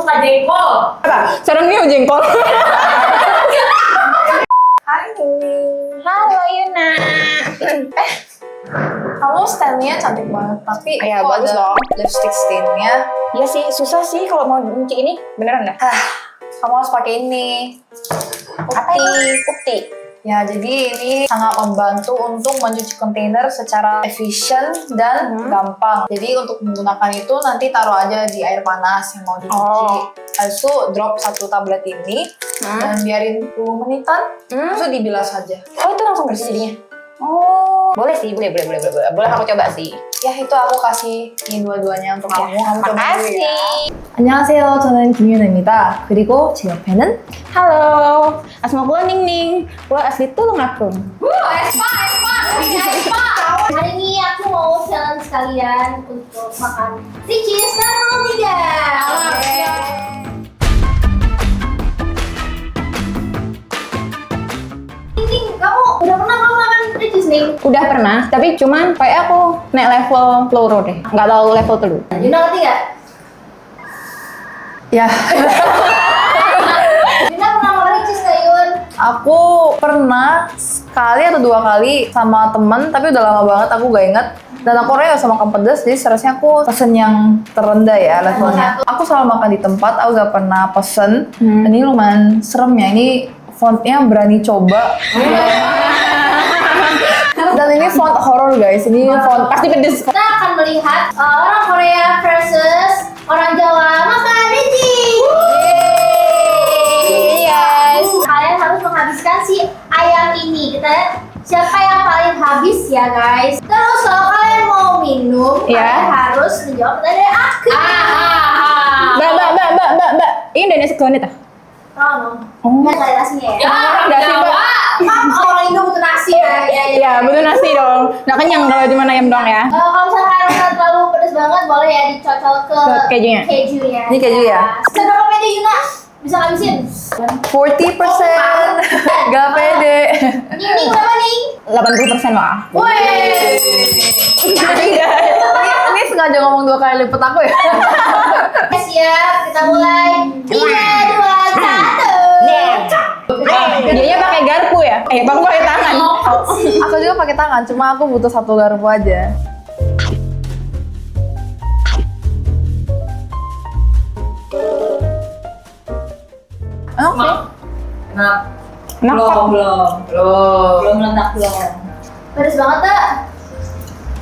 suka jengkol. Sarang dia jengkol. Halo Yuna. Kamu stylenya cantik banget, tapi Ya, kok bagus ada dong. lipstick stainnya? Iya sih, susah sih kalau mau nyuci ini. Beneran dah? Kamu harus pakai ini. Apa itu? Ukti. Ya, jadi ini sangat membantu untuk mencuci kontainer secara efisien dan gampang. Jadi untuk menggunakan itu nanti taruh aja di air panas yang mau dicuci. Oh. Habis itu drop 1 tablet ini dan biarin 10 menitan, terus dibilas saja. Oh, itu langsung bersih jadinya? Oh, boleh sih, boleh aku coba sih. Ya, itu aku kasih ini dua-duanya untuk kamu. Kamu coba dulu ya. Makasih. 안녕하세요. 저는 김윤아입니다. 그리고 제 옆에는 Halo, asmaku Ning. Gua asli Tulungagung. Espa. Hari ini aku mau challenge kalian untuk makan ricis 03. Ning, kamu udah pernah makan ricis nih? Udah pernah, tapi cuman kayak aku naik level loro deh. Nggak tahu level telu. Yuna ngerti gak? ya, Yuna pernah makan ricis gak Yun? aku pernah sekali atau 2 kali sama temen, tapi udah lama banget aku gak inget. Dan aku orangnya sama makan pedas, jadi seharusnya aku pesen yang terendah ya levelnya. Aku selalu makan di tempat, aku gak pernah pesen. Dan ini lumayan serem ya, ini fontnya berani coba. Dan ini font horror guys, ini font Pasti pedes. Kita akan melihat orang Korea versus orang Jawa makan ricis. Yes. Kalian harus menghabiskan si ayam ini. Kita lihat siapa yang paling habis ya guys. Terus kalau kalian mau minum, kalian harus menjawab pertanyaan aku. Mbak. Ini dari nasi goreng ah? Oh, nggak ada nasinya ya? Orang nasi, Mbak. Orang Indo butuh nasi ya. Iya, betul nasi dong. Nggak kenyang kalau cuma ayam doang ya. Kalau misalkan rasa terlalu pedas banget, boleh ya dicocol ke Ke kejunya. kejunya. Ini keju ya? Seberapa pede Yuna? Bisa ngabisin? 40%. Gak pede. Ning berapa nih? 80% lah. Woi. Ini sengaja ngomong 2 kali lipat aku ya? Siap, kita mulai. 3, 2, 1. Dianya pakai garpu ya? Bang pakai tangan. Aku juga pakai tangan, cuma aku butuh 1 garpu aja. Oke. Kenapa? Belum meledak belum. Pedas banget tak?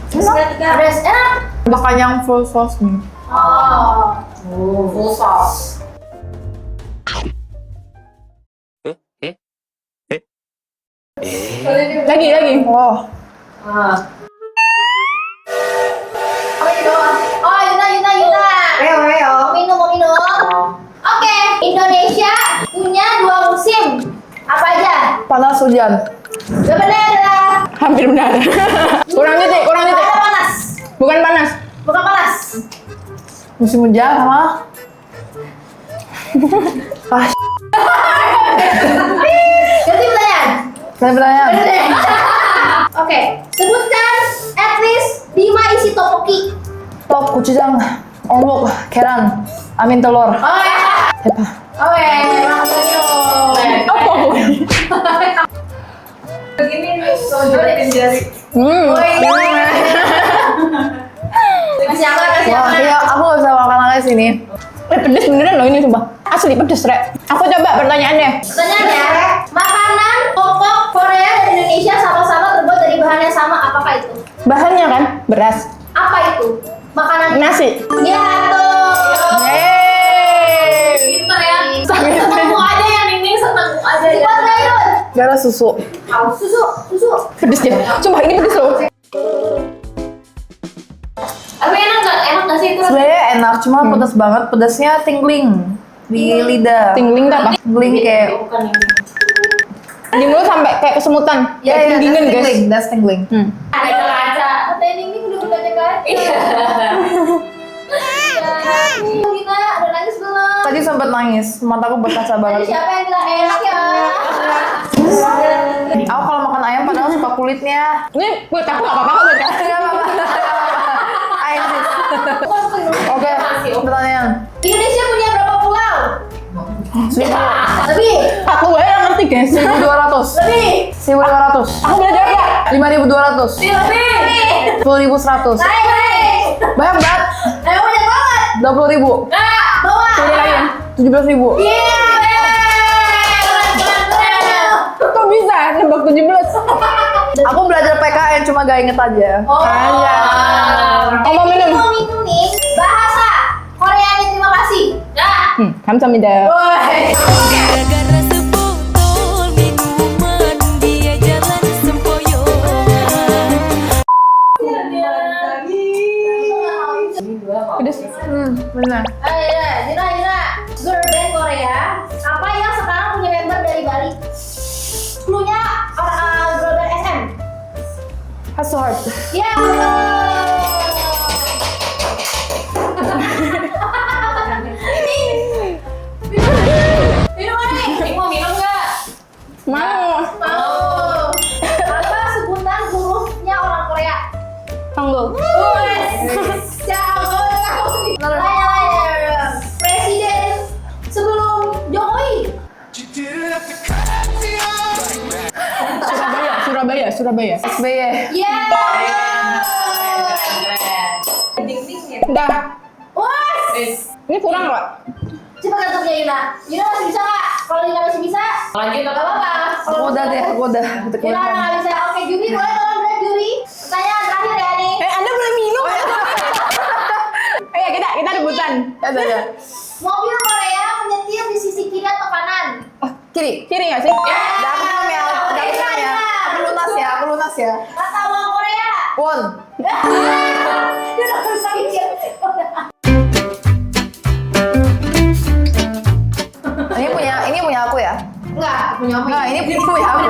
Pedas, enak. Makan yang full sauce nih. Oh, full sauce. Lagi. Wow. Oh, Yuna. Mau minum. Oke, Indonesia punya 2 musim. Apa aja? Panas hujan. Jawabannya adalah Hampir benar. Kurang titik. ada panas. Bukan panas. Bukan panas. Musim hujan sama Ganti pertanyaan. pertanyaan. Oke, sebutkan at least 5 isi topoki. Top, gochujang, onggok, keran, amin telur. Oh ya. Apa? Oke, langsung minum. Apa? Begini nih, sojotin jari. Kasih apa? Wah, iya, aku gak bisa makan lagi sini. Pedes beneran loh ini sumpah. Asli pedes, Rek. Aku coba pertanyaannya. Pertanyaannya, makanan pokok Korea dan Indonesia sama-sama terbuat dari bahan yang sama. Apakah itu? Bahannya kan beras, Apa itu? Makanan nasi. Ya tuh. Yeay. Pinter ya. Setengku aja yang Ning setengku aja. Kuat gak Yun? Gara susu. Susu. Pedes deh. Sumpah ini pedes loh. Tapi enak gak sih itu? Sebenarnya enak, cuma pedas banget. Pedasnya tingling di lidah. Tingling tak apa? Tingling kayak. Bukan ini. Di mulut sampai kayak kesemutan. Kayak tinggingan guys. That's tingling. Ada kaca. Kata Ning udah berkaca-kaca. Iya. Kita ada nangis belum? Tadi sempat nangis, mataku berkaca Tadi banget. siapa yang bilang enak ya? Aku kalau makan ayam padahal suka kulitnya. Ini kulit aku nggak apa-apa kok buat kamu. Gak apa-apa. Ayam sis. Oke, pertanyaan. Indonesia punya berapa pulau? Lebih. Aku bayar ngerti guys. 1.200. Lebih. 1.500. Aku belajar ya. 5.200. Lebih. 10.100. Naik. Banyak banget. Ayo banyak banget. 20.000. Nah, bawah. Udah lagi. 17.000. Iya. Kok bisa nebak 17? Aku belajar PKN cuma gak inget aja. Oh. Oh, mau minum? Mau minum nih. Bahasa Koreanya terima kasih. Nah. 감사합니다. Woi. Gara-gara sebotol minuman dia jalan sempoyongan. Pedes. Benar. Ayo, Dina. Girl band Korea. Apa yang sekarang punya member dari Bali? Cluenya girl band SM. Has so hard. Ya. Minum nih. Mau minum nggak? Mau. Mau. Apa sebutan hurufnya orang Korea? Hanggul. Lain. Presiden sebelum Jokowi. Surabaya. SBY. Ya. Udah. Wah. Ini kurang, Pak. Coba kantornya Yuna. Yuna masih bisa nggak? Kalau Yuna masih bisa, lanjut nggak apa-apa. Aku udah deh, aku udah. Yuna nggak bisa. Oke, juri boleh tolong berat juri. Pertanyaan terakhir ya nih. Anda boleh minum. Ayo kita rebutan. Ya. Mobil Korea menyetir di sisi kiri atau kanan? Kiri. Kiri nggak sih? Udah aku minum ya. Aku lunas ya. Kata uang Korea. Won. Dia udah bisa mikir. Ini punya aku ya? Enggak, punya Nah, ini punya aku.